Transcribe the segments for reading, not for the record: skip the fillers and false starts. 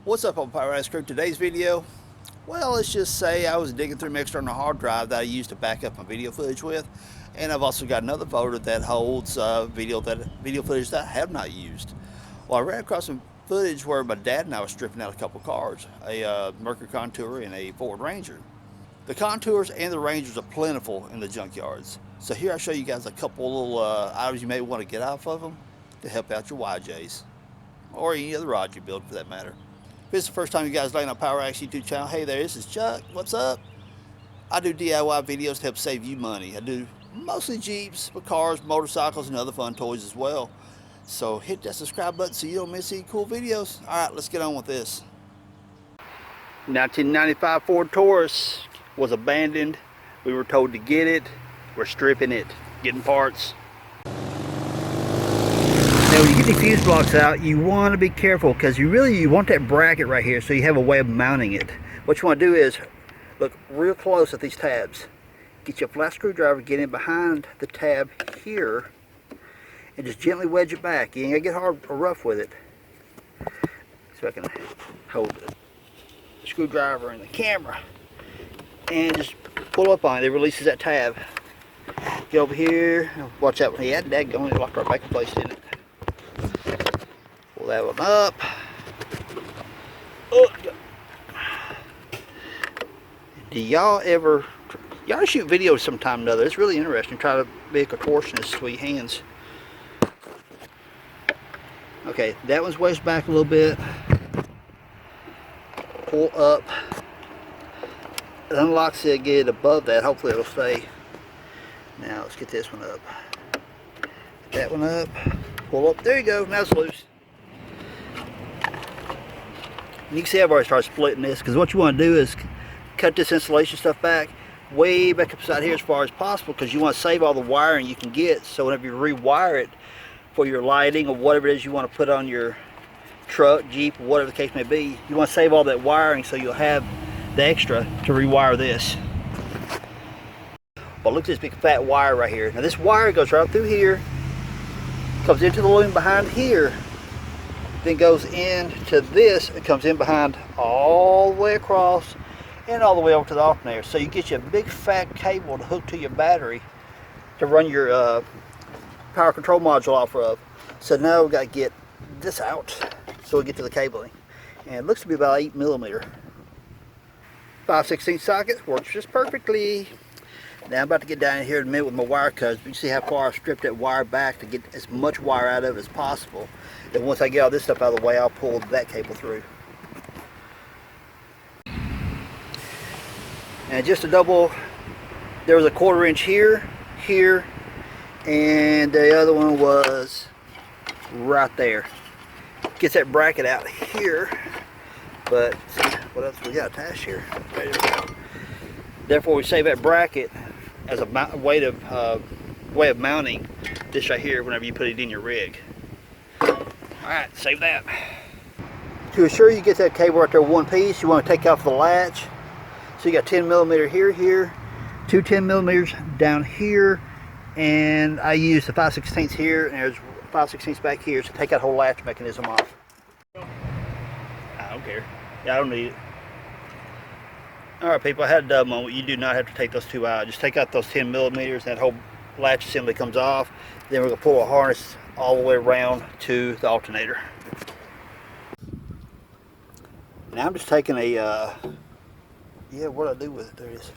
What's up on Power Crew? Today's video, well, let's just say I was digging through my external hard drive that I used to back up my video footage with, and I've also got another folder that holds video footage that I have not used. Well, I ran across some footage where my dad and I was stripping out a couple cars, a Mercury Contour and a Ford Ranger. The Contours and the Rangers are plentiful in the junkyards, so here I show you guys a couple little items you may want to get off of them to help out your YJs, or any other rod you build for that matter. If this is the first time you guys land on Power Axe YouTube channel, hey there, this is Chuck. What's up? I do DIY videos to help save you money. I do mostly Jeeps, but cars, motorcycles, and other fun toys as well. So hit that subscribe button so you don't miss any cool videos. Alright, let's get on with this. 1995 Ford Taurus was abandoned. We were told to get it. We're stripping it, getting parts. Now when you get the fuse blocks out, you want to be careful because you want that bracket right here so you have a way of mounting it. What you want to do is look real close at these tabs. Get your flat screwdriver, get in behind the tab here, and just gently wedge it back. You ain't gonna get hard or rough with it. So I can hold the screwdriver and the camera and just pull up on it. It releases that tab. Get over here. Watch out. Yeah, that going locked right back in place, didn't it? Pull that one up. Oh. Do y'all shoot videos sometime or another? It's really interesting. Try to be a contortionist with your hands. Okay, that one's wedged back a little bit. Pull up. It unlocks it, get it above that. Hopefully it'll stay. Now let's get this one up. Get that one up. Pull up. There you go. Now it's loose. You can see I've already started splitting this because what you want to do is cut this insulation stuff back way back upside here as far as possible because you want to save all the wiring you can get, so whenever you rewire it for your lighting or whatever it is you want to put on your truck, Jeep, whatever the case may be, you want to save all that wiring so you'll have the extra to rewire this. Well, look at this big fat wire right here. Now this wire goes right through here, comes into the loom behind here, then goes into this and comes in behind all the way across and all the way over to the alternator. So you get you a big fat cable to hook to your battery to run your power control module off of. So now we've got to get this out so we get to the cabling. And it looks to be about 8mm. 5/16 socket works just perfectly. Now I'm about to get down in here in a minute with my wire cutters. You can see how far I've stripped that wire back to get as much wire out of it as possible. And once I get all this stuff out of the way, I'll pull that cable through. And just a double, there was a 1/4 inch here, here, and the other one was right there. Gets that bracket out here, but what else we got attached here? There we go. Therefore, we save that bracket as a way of mounting this right here whenever you put it in your rig. Alright, save that. To ensure you get that cable right there one piece, you want to take off the latch. So you got 10mm here, two 10mm down here, and I use the 5/16 here, and there's 5/16 back here to take that whole latch mechanism off. I don't care. Yeah, I don't need it. Alright people, I had a dumb moment. You do not have to take those two out. Just take out those 10mm, that whole latch assembly comes off. Then we're going to pull a harness all the way around to the alternator. Now I'm just taking a, yeah, what do I do with it? There it is.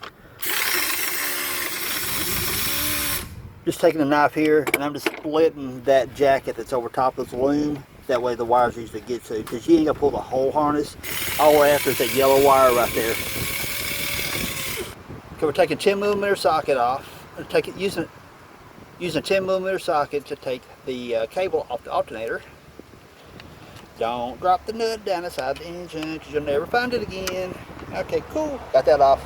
Just taking a knife here, and I'm just splitting that jacket that's over top of the loom. That way the wires usually get to, because you ain't gonna pull the whole harness. All we're after is that yellow wire right there. Okay, we're taking 10mm socket off. Using a 10mm socket to take the cable off the alternator. Don't drop the nut down inside the engine because you'll never find it again. Okay, cool. Got that off.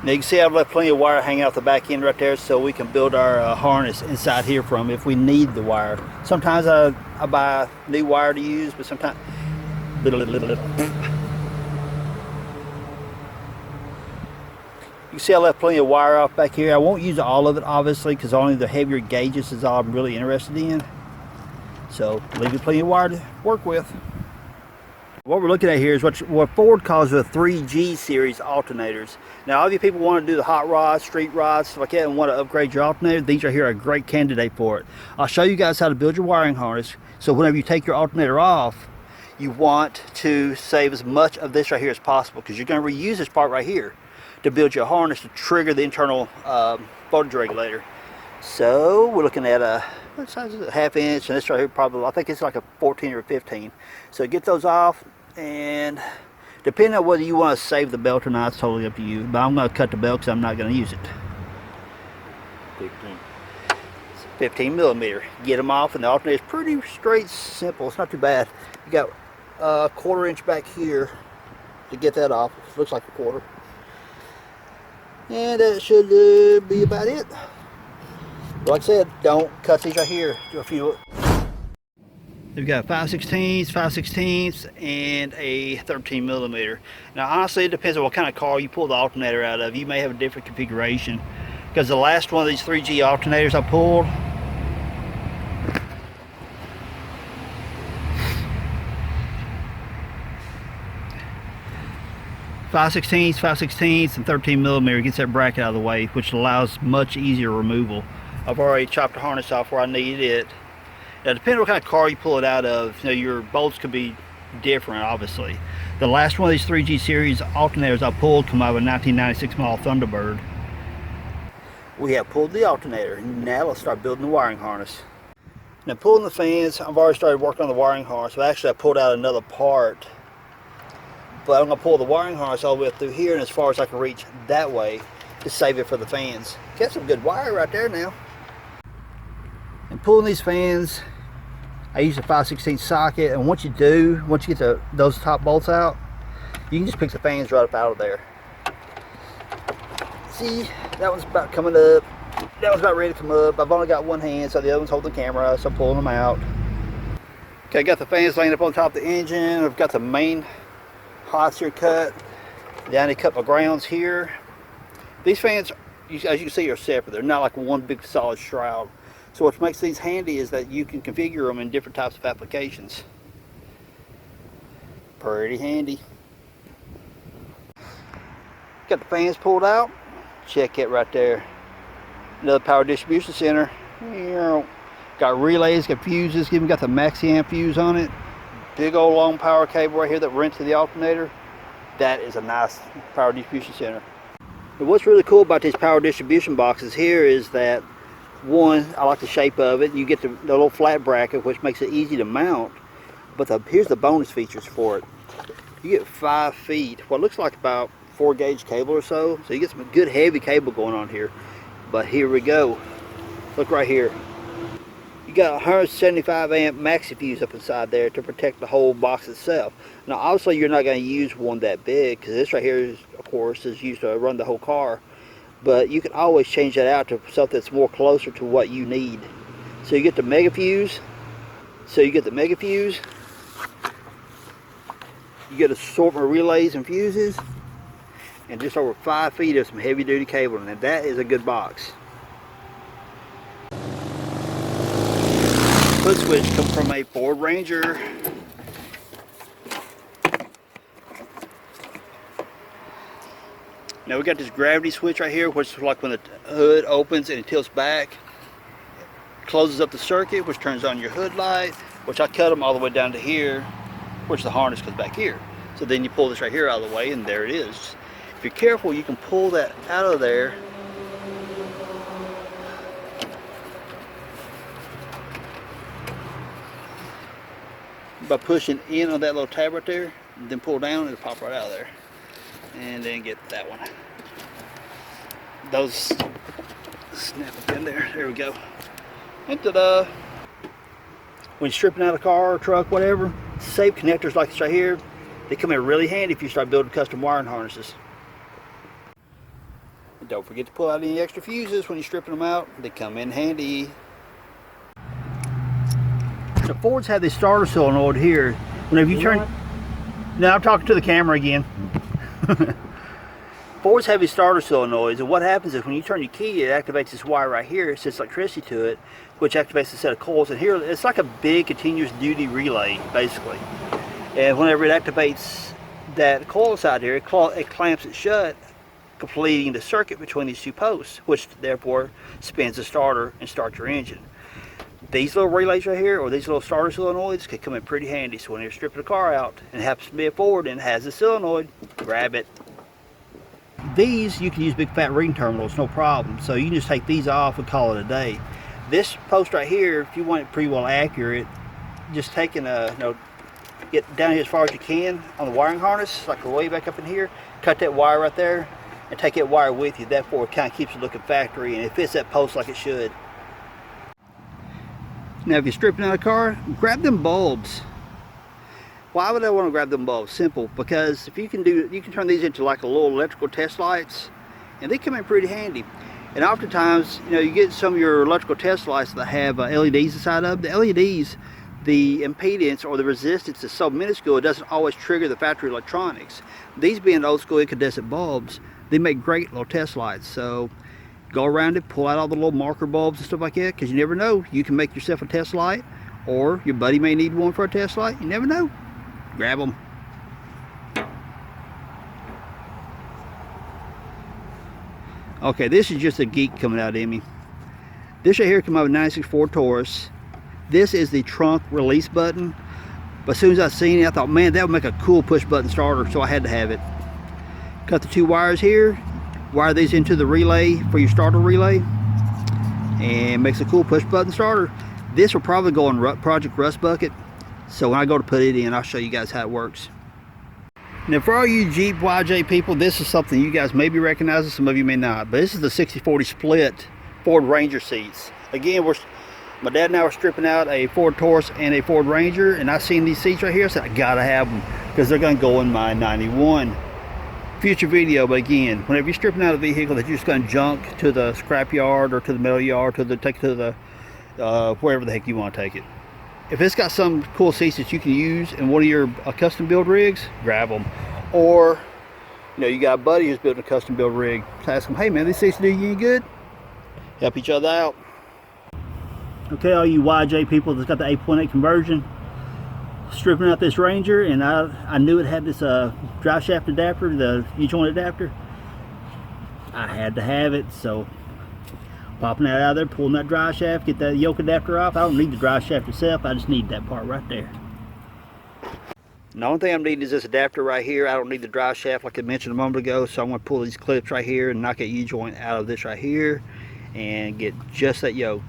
Now you can see I've left plenty of wire hanging out the back end right there so we can build our harness inside here from if we need the wire. Sometimes I buy new wire to use, but sometimes little. You can see I left plenty of wire off back here. I won't use all of it obviously because only the heavier gauges is all I'm really interested in. So leave you plenty of wire to work with. What we're looking at here is what Ford calls the 3G series alternators. Now, all of you people want to do the hot rods, street rods, stuff like that, and want to upgrade your alternator, these right here are a great candidate for it. I'll show you guys how to build your wiring harness. So whenever you take your alternator off, you want to save as much of this right here as possible, because you're going to reuse this part right here to build your harness to trigger the internal voltage regulator. So we're looking at a, what size is it? 1/2 inch, and this right here probably, I think it's like a 14 or 15. So get those off. And depending on whether you want to save the belt or not, it's totally up to you. But I'm going to cut the belt because I'm not going to use it. 15 millimeter. Get them off, and the alternator is pretty straight, simple. It's not too bad. You got a 1/4 inch back here to get that off. It looks like a 1/4. And that should be about it. Like I said, don't cut these right here. Do a few. We've got 5/16, 5/16, and a 13 millimeter. Now, honestly, it depends on what kind of car you pull the alternator out of. You may have a different configuration, because the last one of these 3G alternators I pulled, .5/16, 5/16, and 13 millimeter gets that bracket out of the way, which allows much easier removal. I've already chopped the harness off where I needed it. Now, depending on what kind of car you pull it out of, you know, your bolts could be different, obviously. The last one of these 3G series alternators I pulled come out of a 1996 model Thunderbird. We have pulled the alternator. Now let's start building the wiring harness. Now, pulling the fans, I've already started working on the wiring harness. Well, actually, I pulled out another part, but I'm going to pull the wiring harness all the way up through here and as far as I can reach that way to save it for the fans. Got some good wire right there now. And pulling these fans, I use a 5/16 socket, and once you get those top bolts out, you can just pick the fans right up out of there. See, that one's about coming up. That one's about ready to come up. I've only got one hand, so the other one's holding the camera, so I'm pulling them out. Okay, I got the fans laying up on top of the engine. I've got the main hots here cut. Then I cut my grounds here. These fans, as you can see, are separate. They're not like one big solid shroud. So what makes these handy is that you can configure them in different types of applications. Pretty handy. Got the fans pulled out. Check it right there. Another power distribution center. Got relays, got fuses, even got the maxi amp fuse on it. Big old long power cable right here that runs to the alternator. That is a nice power distribution center. But what's really cool about these power distribution boxes here is that, one, I like the shape of it. You get the little flat bracket, which makes it easy to mount. But here's the bonus features for it. You get 5 feet, what looks like about 4-gauge cable or so. So you get some good heavy cable going on here. But here we go. Look right here. You got a 175 amp maxi fuse up inside there to protect the whole box itself. Now, obviously, you're not going to use one that big, because this right here, is, of course, is used to run the whole car. But you can always change that out to something that's more closer to what you need. So you get the mega fuse. You get assortment of relays and fuses, and just over 5 feet of some heavy duty cable. And that is a good box. Foot switch comes from a Ford Ranger. Now we got this gravity switch right here, which is like when the hood opens and it tilts back, closes up the circuit, which turns on your hood light, which I cut them all the way down to here, which the harness goes back here. So then you pull this right here out of the way, and there it is. If you're careful, you can pull that out of there by pushing in on that little tab right there, and then pull down, it'll pop right out of there. And then get that one. Those snap up in there. There we go. And ta-da! When you're stripping out a car or truck, whatever, safe connectors like this right here, they come in really handy if you start building custom wiring harnesses. And don't forget to pull out any extra fuses when you're stripping them out. They come in handy. The Fords have this starter solenoid here. Whenever you turn... Now I'm talking to the camera again. Fords have these starter solenoids, and what happens is when you turn your key, it activates this wire right here. It sends electricity to it, which activates a set of coils. And here, it's like a big continuous duty relay, basically. And whenever it activates that coil side here, it clamps it shut, completing the circuit between these two posts, which therefore spins the starter and starts your engine. These little relays right here, or these little starter solenoids, could come in pretty handy. So when you're stripping the car out and it happens to be a Ford and it has a solenoid, grab it. These, you can use big fat ring terminals, no problem. So you can just take these off and call it a day. This post right here, if you want it pretty well accurate, just taking get down here as far as you can on the wiring harness, like way back up in here, cut that wire right there, and take that wire with you. Therefore, it kind of keeps it looking factory and it fits that post like it should. Now, if you're stripping out a car, grab them bulbs. Why would I want to grab them bulbs? Simple, because if you can turn these into like a little electrical test lights, and they come in pretty handy. And oftentimes, you get some of your electrical test lights that have LEDs inside of them. The LEDs, the impedance or the resistance is so minuscule, it doesn't always trigger the factory electronics. These being old school incandescent bulbs, they make great little test lights. So go around it, pull out all the little marker bulbs and stuff like that, because you never know, you can make yourself a test light, or your buddy may need one for a test light. You never know. Grab them. Okay, this is just a geek coming out in me. This right here came out of a 96 Ford Taurus. This is the trunk release button. But as soon as I seen it, I thought, man, that would make a cool push button starter, so I had to have it. Cut the two wires here, wire these into the relay for your starter relay, and makes a cool push button starter. This will probably go on Project Rust Bucket, so when I go to put it in, I'll show you guys how it works. Now, for all you jeepyj people, this is something you guys maybe recognize, some of you may not, but this is the 60/40 split Ford Ranger seats. Again, my dad and I were stripping out a Ford Taurus and a Ford Ranger, and I seen these seats right here. I said, I gotta have them because they're gonna go in my 91. Future video, but again, whenever you're stripping out a vehicle that you're just gonna junk to the scrap yard or to the metal yard, take it to the wherever the heck you want to take it. If it's got some cool seats that you can use in one of your custom build rigs, grab them. Or, you got a buddy who's building a custom build rig, ask them, hey man, these seats do you any good? Help each other out. Okay, all you YJ people that's got the 8.8 conversion, stripping out this Ranger, and I knew it had this drive shaft adapter, the U-joint adapter. I had to have it, so popping that out of there, pulling that drive shaft, get that yoke adapter off. I don't need the drive shaft itself, I just need that part right there. And the only thing I'm needing is this adapter right here. I don't need the drive shaft like I mentioned a moment ago, so I'm going to pull these clips right here and knock that U-joint out of this right here and get just that yoke,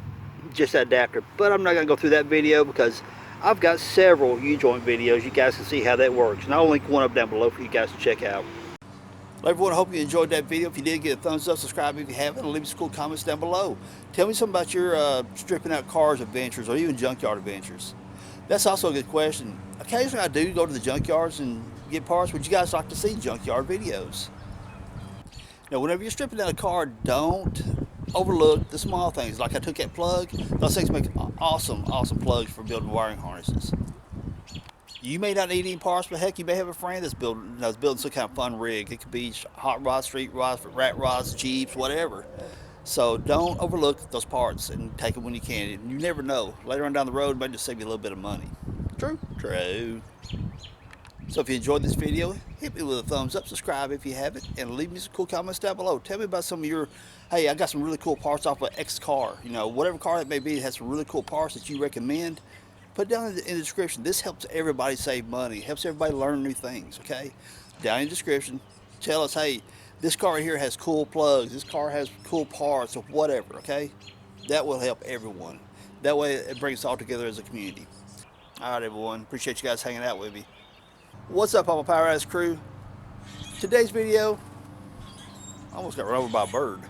just that adapter. But I'm not going to go through that video because I've got several U-joint videos. You guys can see how that works, and I'll link one up down below for you guys to check out. Well, everyone, I hope you enjoyed that video. If you did, give a thumbs up, subscribe if you haven't, and leave me some cool comments down below. Tell me something about your stripping out cars adventures or even junkyard adventures. That's also a good question. Occasionally I do go to the junkyards and get parts. Would you guys like to see junkyard videos? Now, whenever you're stripping out a car, don't overlook the small things. Like I took that plug. Those things make awesome plugs for building wiring harnesses. You may not need any parts, but heck, you may have a friend that's building some kind of fun rig. It could be hot rods, street rods, rat rods, Jeeps, whatever. So don't overlook those parts and take them when you can. You never know. Later on down the road, it might just save you a little bit of money. True? True. So if you enjoyed this video, hit me with a thumbs up, subscribe if you haven't, and leave me some cool comments down below. Tell me about some of your, hey, I got some really cool parts off of X car. Whatever car that may be, it has some really cool parts that you recommend. Put it down in the description. This helps everybody save money. It helps everybody learn new things, okay? Down in the description, tell us, hey, this car here has cool plugs. This car has cool parts or whatever, okay? That will help everyone. That way it brings us all together as a community. All right, everyone. Appreciate you guys hanging out with me. What's up, all my Power Ass crew? Today's video, I almost got run over by a bird.